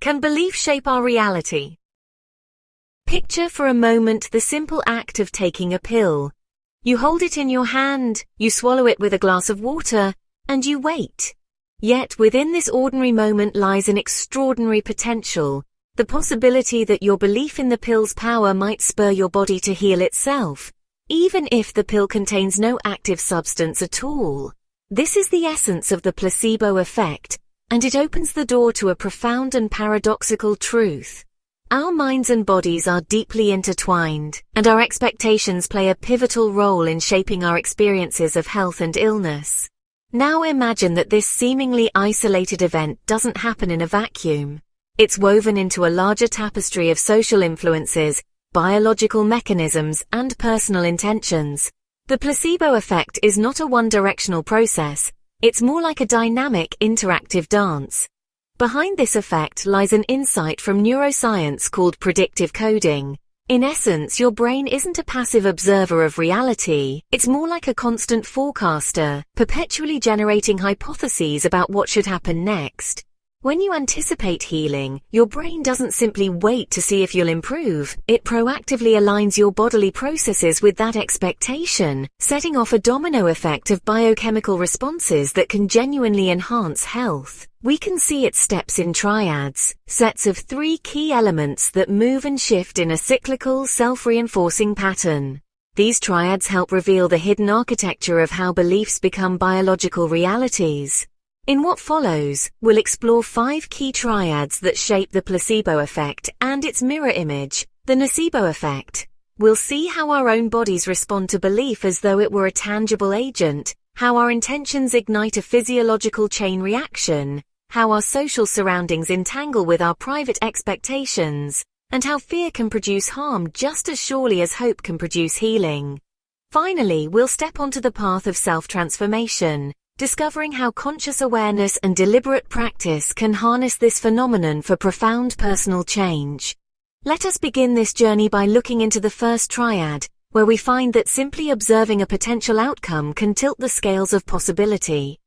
Can belief shape our reality? Picture for a moment the simple act of taking a pill. You hold it in your hand, you swallow it with a glass of water, and you wait. Yet within this ordinary moment lies an extraordinary potential, the possibility that your belief in the pill's power might spur your body to heal itself, even if the pill contains no active substance at all. This is the essence of the placebo effect, and it opens the door to a profound and paradoxical truth. Our minds and bodies are deeply intertwined, and our expectations play a pivotal role in shaping our experiences of health and illness. Now imagine that this seemingly isolated event doesn't happen in a vacuum. It's woven into a larger tapestry of social influences, biological mechanisms, and personal intentions. The placebo effect is not a one-directional process. It's more like a dynamic, interactive dance. Behind this effect lies an insight from neuroscience called predictive coding. In essence, your brain isn't a passive observer of reality, it's more like a constant forecaster, perpetually generating hypotheses about what should happen next. When you anticipate healing, your brain doesn't simply wait to see if you'll improve, it proactively aligns your bodily processes with that expectation, setting off a domino effect of biochemical responses that can genuinely enhance health. We can see its steps in triads, sets of 3 key elements that move and shift in a cyclical, self-reinforcing pattern. These triads help reveal the hidden architecture of how beliefs become biological realities. In what follows, we'll explore 5 key triads that shape the placebo effect and its mirror image, the nocebo effect. We'll see how our own bodies respond to belief as though it were a tangible agent, how our intentions ignite a physiological chain reaction, how our social surroundings entangle with our private expectations, and how fear can produce harm just as surely as hope can produce healing. Finally, we'll step onto the path of self-transformation, discovering how conscious awareness and deliberate practice can harness this phenomenon for profound personal change. Let us begin this journey by looking into the first triad, where we find that simply observing a potential outcome can tilt the scales of possibility.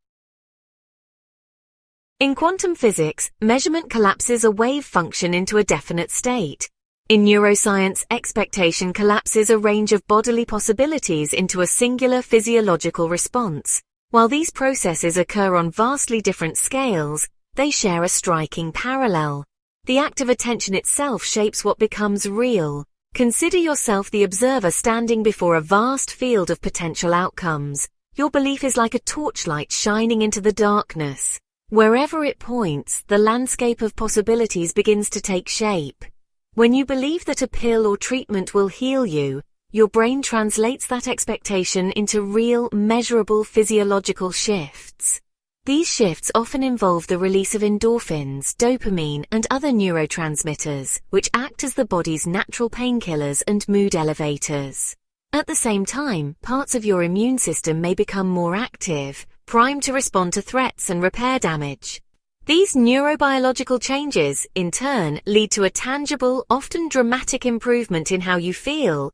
In quantum physics, measurement collapses a wave function into a definite state. In neuroscience, expectation collapses a range of bodily possibilities into a singular physiological response. While these processes occur on vastly different scales, they share a striking parallel. The act of attention itself shapes what becomes real. Consider yourself the observer standing before a vast field of potential outcomes. Your belief is like a torchlight shining into the darkness. Wherever it points, the landscape of possibilities begins to take shape. When you believe that a pill or treatment will heal you, your brain translates that expectation into real, measurable physiological shifts. These shifts often involve the release of endorphins, dopamine, and other neurotransmitters, which act as the body's natural painkillers and mood elevators. At the same time, parts of your immune system may become more active, primed to respond to threats and repair damage. These neurobiological changes, in turn, lead to a tangible, often dramatic improvement in how you feel,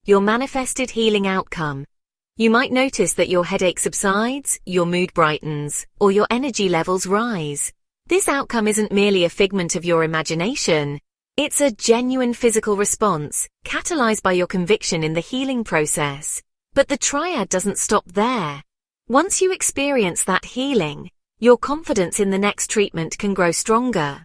your manifested healing outcome. You might notice that your headache subsides, your mood brightens, or your energy levels rise. This outcome isn't merely a figment of your imagination. It's a genuine physical response, catalyzed by your conviction in the healing process. But the triad doesn't stop there. Once you experience that healing, your confidence in the next treatment can grow stronger.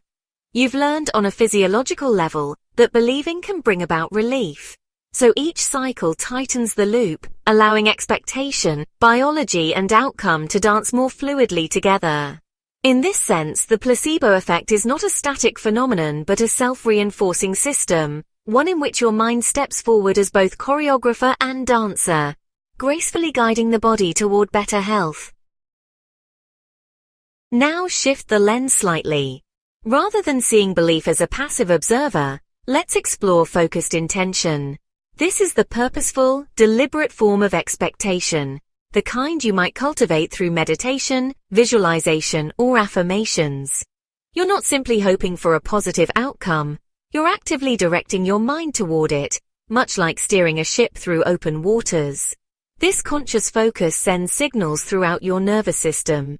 You've learned on a physiological level that believing can bring about relief. So each cycle tightens the loop, allowing expectation, biology, and outcome to dance more fluidly together. In this sense, the placebo effect is not a static phenomenon but a self-reinforcing system, one in which your mind steps forward as both choreographer and dancer, gracefully guiding the body toward better health. Now shift the lens slightly. Rather than seeing belief as a passive observer, let's explore focused intention. This is the purposeful, deliberate form of expectation, the kind you might cultivate through meditation, visualization, or affirmations. You're not simply hoping for a positive outcome, you're actively directing your mind toward it, much like steering a ship through open waters. This conscious focus sends signals throughout your nervous system.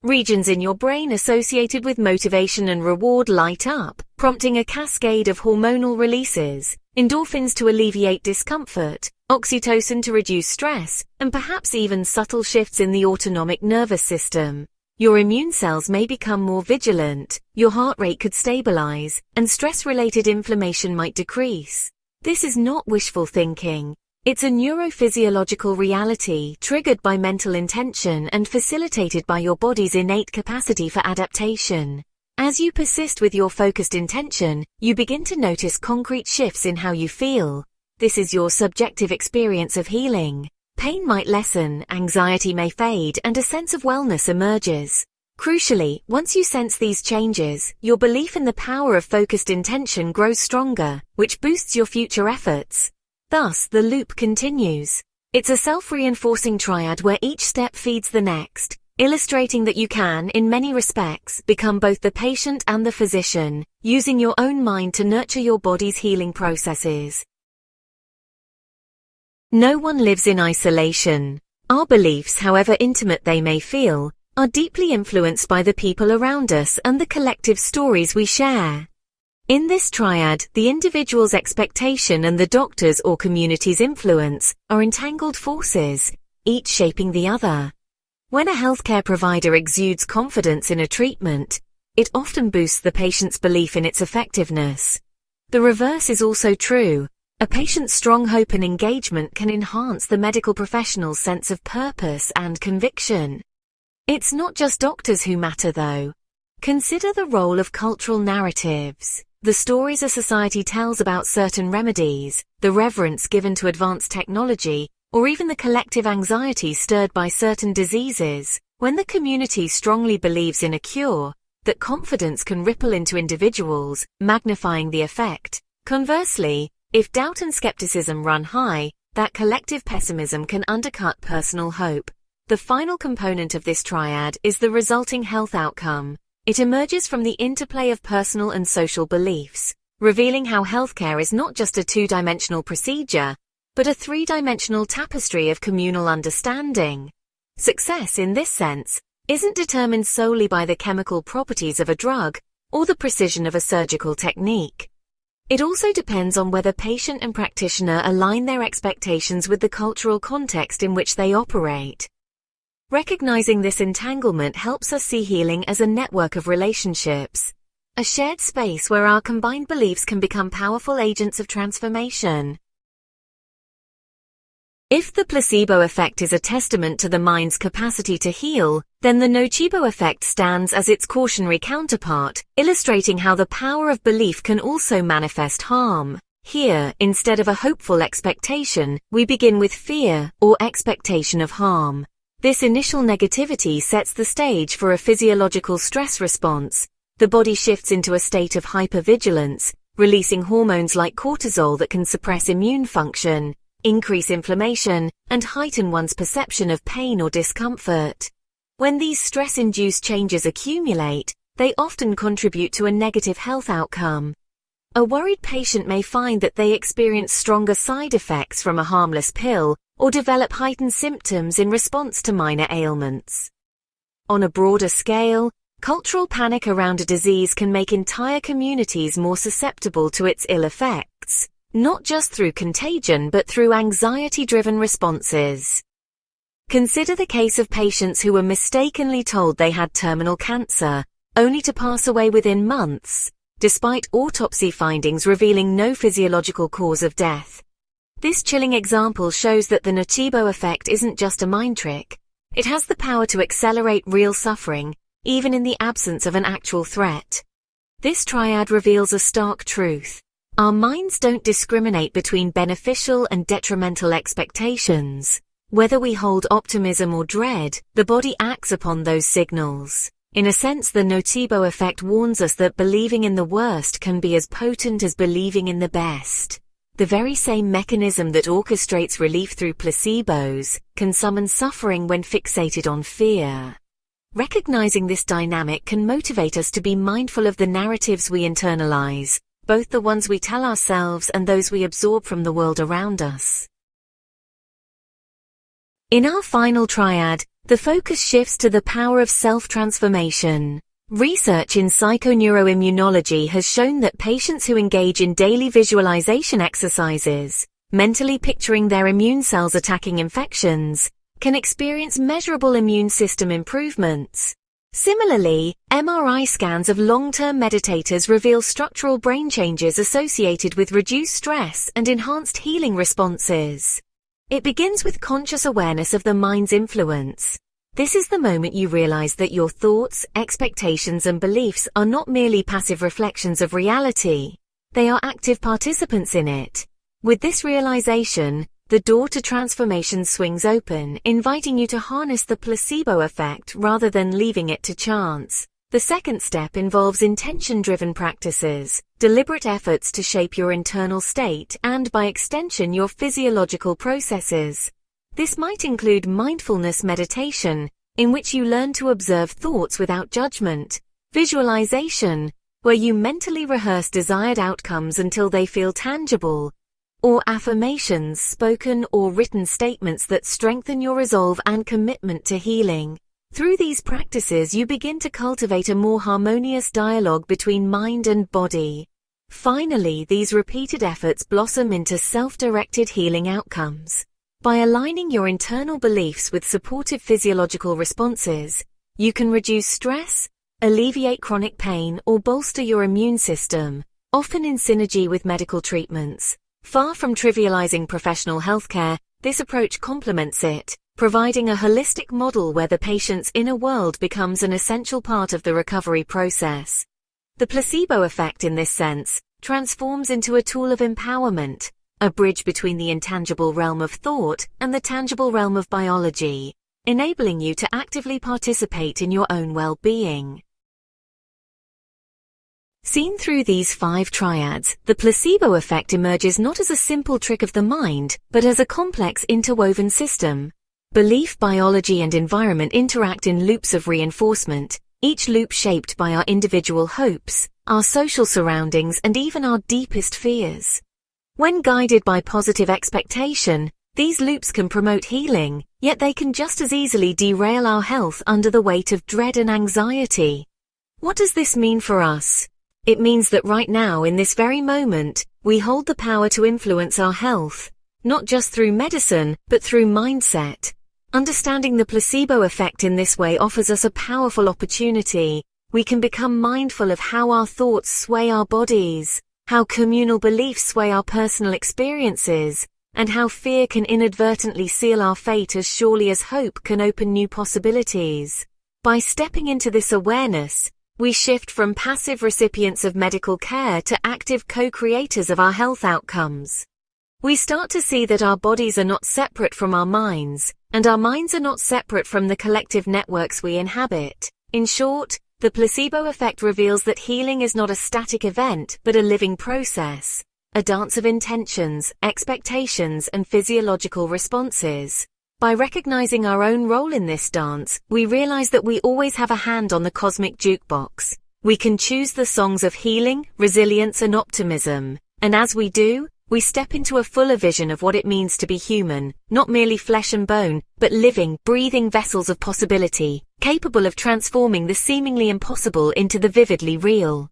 Regions in your brain associated with motivation and reward light up, prompting a cascade of hormonal releases, endorphins to alleviate discomfort, oxytocin to reduce stress, and perhaps even subtle shifts in the autonomic nervous system. Your immune cells may become more vigilant, your heart rate could stabilize, and stress-related inflammation might decrease. This is not wishful thinking. It's a neurophysiological reality triggered by mental intention and facilitated by your body's innate capacity for adaptation. As you persist with your focused intention, you begin to notice concrete shifts in how you feel. This is your subjective experience of healing. Pain might lessen, anxiety may fade, and a sense of wellness emerges. Crucially, once you sense these changes, your belief in the power of focused intention grows stronger, which boosts your future efforts. Thus, the loop continues. It's a self-reinforcing triad where each step feeds the next, illustrating that you can, in many respects, become both the patient and the physician, using your own mind to nurture your body's healing processes. No one lives in isolation. Our beliefs, however intimate they may feel, are deeply influenced by the people around us and the collective stories we share. In this triad, the individual's expectation and the doctor's or community's influence are entangled forces, each shaping the other. When a healthcare provider exudes confidence in a treatment, it often boosts the patient's belief in its effectiveness. The reverse is also true. A patient's strong hope and engagement can enhance the medical professional's sense of purpose and conviction. It's not just doctors who matter, though. Consider the role of cultural narratives. The stories a society tells about certain remedies, the reverence given to advanced technology, or even the collective anxiety stirred by certain diseases. When the community strongly believes in a cure, that confidence can ripple into individuals, magnifying the effect. Conversely, if doubt and skepticism run high, that collective pessimism can undercut personal hope. The final component of this triad is the resulting health outcome. It emerges from the interplay of personal and social beliefs, revealing how healthcare is not just a two-dimensional procedure, but a three-dimensional tapestry of communal understanding. Success, in this sense, isn't determined solely by the chemical properties of a drug or the precision of a surgical technique. It also depends on whether patient and practitioner align their expectations with the cultural context in which they operate. Recognizing this entanglement helps us see healing as a network of relationships, a shared space where our combined beliefs can become powerful agents of transformation. If the placebo effect is a testament to the mind's capacity to heal, then the nocebo effect stands as its cautionary counterpart, illustrating how the power of belief can also manifest harm. Here, instead of a hopeful expectation, we begin with fear or expectation of harm. This initial negativity sets the stage for a physiological stress response. The body shifts into a state of hypervigilance, releasing hormones like cortisol that can suppress immune function, increase inflammation, and heighten one's perception of pain or discomfort. When these stress-induced changes accumulate, they often contribute to a negative health outcome. A worried patient may find that they experience stronger side effects from a harmless pill or develop heightened symptoms in response to minor ailments. On a broader scale, cultural panic around a disease can make entire communities more susceptible to its ill effects, not just through contagion but through anxiety-driven responses. Consider the case of patients who were mistakenly told they had terminal cancer, only to pass away within months, despite autopsy findings revealing no physiological cause of death. This chilling example shows that the nocebo effect isn't just a mind trick. It has the power to accelerate real suffering, even in the absence of an actual threat. This triad reveals a stark truth. Our minds don't discriminate between beneficial and detrimental expectations. Whether we hold optimism or dread, the body acts upon those signals. In a sense, the nocebo effect warns us that believing in the worst can be as potent as believing in the best. The very same mechanism that orchestrates relief through placebos can summon suffering when fixated on fear. Recognizing this dynamic can motivate us to be mindful of the narratives we internalize, both the ones we tell ourselves and those we absorb from the world around us. In our final triad, The focus shifts to the power of self-transformation. Research in psychoneuroimmunology has shown that patients who engage in daily visualization exercises, mentally picturing their immune cells attacking infections, can experience measurable immune system improvements. Similarly, MRI scans of long-term meditators reveal structural brain changes associated with reduced stress and enhanced healing responses. It begins with conscious awareness of the mind's influence. This is the moment you realize that your thoughts, expectations, and beliefs are not merely passive reflections of reality. They are active participants in it. With this realization, the door to transformation swings open, inviting you to harness the placebo effect rather than leaving it to chance. The second step involves intention-driven practices, deliberate efforts to shape your internal state and, by extension, your physiological processes. This might include mindfulness meditation, in which you learn to observe thoughts without judgment, visualization, where you mentally rehearse desired outcomes until they feel tangible, or affirmations, spoken or written statements that strengthen your resolve and commitment to healing. Through these practices, you begin to cultivate a more harmonious dialogue between mind and body. Finally, these repeated efforts blossom into self-directed healing outcomes. By aligning your internal beliefs with supportive physiological responses, you can reduce stress, alleviate chronic pain, or bolster your immune system, often in synergy with medical treatments. Far from trivializing professional healthcare, this approach complements it, providing a holistic model where the patient's inner world becomes an essential part of the recovery process. The placebo effect, in this sense, transforms into a tool of empowerment, a bridge between the intangible realm of thought and the tangible realm of biology, enabling you to actively participate in your own well-being. Seen through these 5 triads, the placebo effect emerges not as a simple trick of the mind, but as a complex interwoven system. Belief, biology, and environment interact in loops of reinforcement, each loop shaped by our individual hopes, our social surroundings, and even our deepest fears. When guided by positive expectation, these loops can promote healing, yet they can just as easily derail our health under the weight of dread and anxiety. What does this mean for us? It means that right now, in this very moment, we hold the power to influence our health, not just through medicine, but through mindset. Understanding the placebo effect in this way offers us a powerful opportunity. We can become mindful of how our thoughts sway our bodies, how communal beliefs sway our personal experiences, and how fear can inadvertently seal our fate as surely as hope can open new possibilities. By stepping into this awareness, we shift from passive recipients of medical care to active co-creators of our health outcomes. We start to see that our bodies are not separate from our minds, and our minds are not separate from the collective networks we inhabit. In short, the placebo effect reveals that healing is not a static event, but a living process, a dance of intentions, expectations, and physiological responses. By recognizing our own role in this dance, we realize that we always have a hand on the cosmic jukebox. We can choose the songs of healing, resilience, and optimism. And as we do, we step into a fuller vision of what it means to be human, not merely flesh and bone, but living, breathing vessels of possibility, capable of transforming the seemingly impossible into the vividly real.